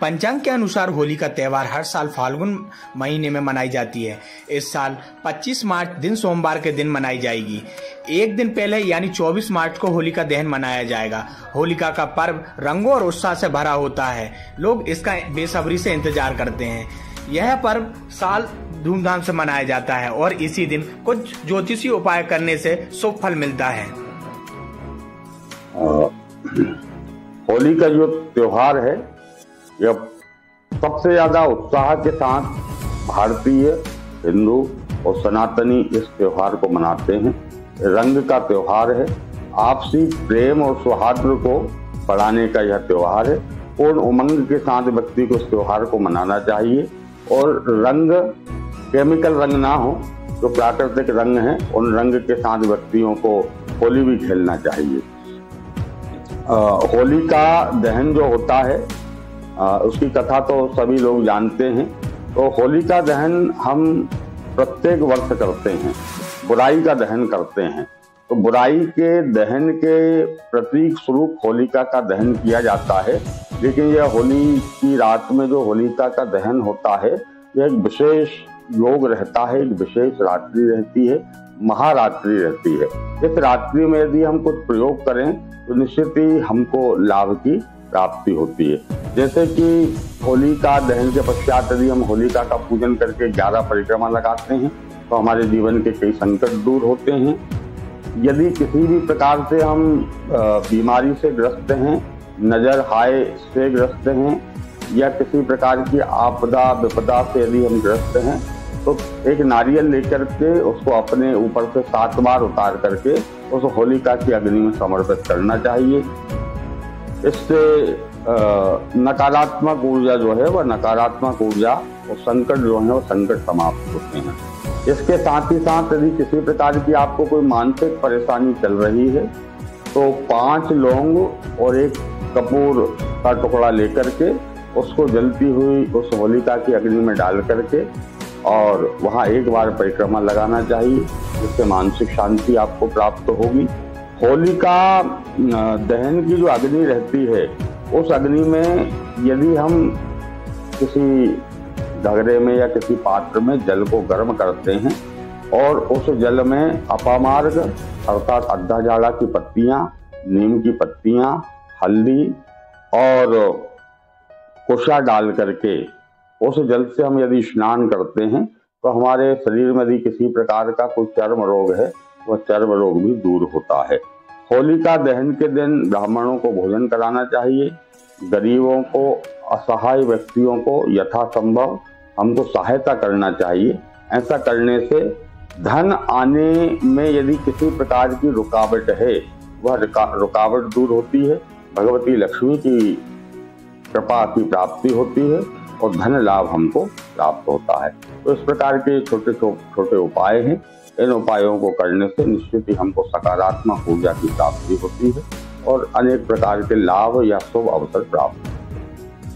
पंचांग के अनुसार होली का त्यौहार हर साल फाल्गुन महीने में मनाई जाती है। इस साल 25 मार्च दिन सोमवार के दिन मनाई जाएगी। एक दिन पहले यानी 24 मार्च को होलिका दहन मनाया जाएगा। होलिका का पर्व रंगों और उत्साह से भरा होता है। लोग इसका बेसब्री से इंतजार करते हैं। यह पर्व साल धूमधाम से मनाया जाता है और इसी दिन कुछ ज्योतिषी उपाय करने से शुभ फल मिलता है। होली का जो त्योहार है यह सबसे ज्यादा उत्साह के साथ भारतीय, हिंदू और सनातनी इस त्योहार को मनाते हैं। रंग का त्योहार है। आपसी प्रेम और सौहार्द को बढ़ाने का यह त्योहार है। पूर्ण उमंग के साथ व्यक्ति को इस त्योहार को मनाना चाहिए और रंग केमिकल रंग ना हो, जो प्राकृतिक रंग है उन रंग के साथ व्यक्तियों को होली भी खेलना चाहिए। होली का दहन जो होता है उसकी कथा तो सभी लोग जानते हैं। तो होली का दहन हम प्रत्येक वर्ष करते हैं, बुराई का दहन करते हैं। तो बुराई के दहन के प्रतीक स्वरूप होलिका का दहन किया जाता है। लेकिन यह होली की रात में जो होलिका का दहन होता है यह एक विशेष योग रहता है, एक विशेष रात्रि रहती है, महारात्रि रहती है। इस रात्रि में यदि हम कुछ प्रयोग करें तो निश्चित ही हमको लाभ की प्राप्ति होती है। जैसे कि होलिका दहन के पश्चात यदि हम होलिका का पूजन करके 11 परिक्रमा लगाते हैं तो हमारे जीवन के कई संकट दूर होते हैं। यदि किसी भी प्रकार से हम बीमारी से ग्रस्त हैं, नजर हाय से ग्रस्त हैं या किसी प्रकार की आपदा विपदा से यदि हम ग्रस्त हैं तो एक नारियल लेकर के उसको अपने ऊपर से 7 बार उतार करके उस होलिका की अग्नि में समर्पित करना चाहिए। इससे नकारात्मक ऊर्जा जो है वह नकारात्मक ऊर्जा और संकट जो है वो संकट समाप्त होते हैं। इसके साथ ही साथ यदि किसी प्रकार की आपको कोई मानसिक परेशानी चल रही है तो 5 लौंग और 1 कपूर का टुकड़ा लेकर के उसको जलती हुई उस होलिका की अग्नि में डाल करके और वहाँ 1 बार परिक्रमा लगाना चाहिए, जिससे मानसिक शांति आपको प्राप्त होगी। होलिका दहन की जो अग्नि रहती है उस अग्नि में यदि हम किसी घगरे में या किसी पात्र में जल को गर्म करते हैं और उस जल में अपामार्ग अर्थात अद्धा झाड़ा की पत्तियां, नीम की पत्तियां, हल्दी और कुशा डाल करके उस जल से हम यदि स्नान करते हैं तो हमारे शरीर में यदि किसी प्रकार का कोई चर्म रोग है वह चर्म रोग भी दूर होता है। होलिका दहन के दिन ब्राह्मणों को भोजन कराना चाहिए। गरीबों को, असहाय व्यक्तियों को यथासंभव हमको सहायता करना चाहिए। ऐसा करने से धन आने में यदि किसी प्रकार की रुकावट है वह रुकावट दूर होती है। भगवती लक्ष्मी की कृपा की प्राप्ति होती है और धन लाभ हमको प्राप्त होता है। तो इस प्रकार के छोटे छोटे उपाय हैं। इन उपायों को करने से निश्चित ही हमको सकारात्मक ऊर्जा की प्राप्ति होती है और अनेक प्रकार के लाभ या शुभ अवसर प्राप्त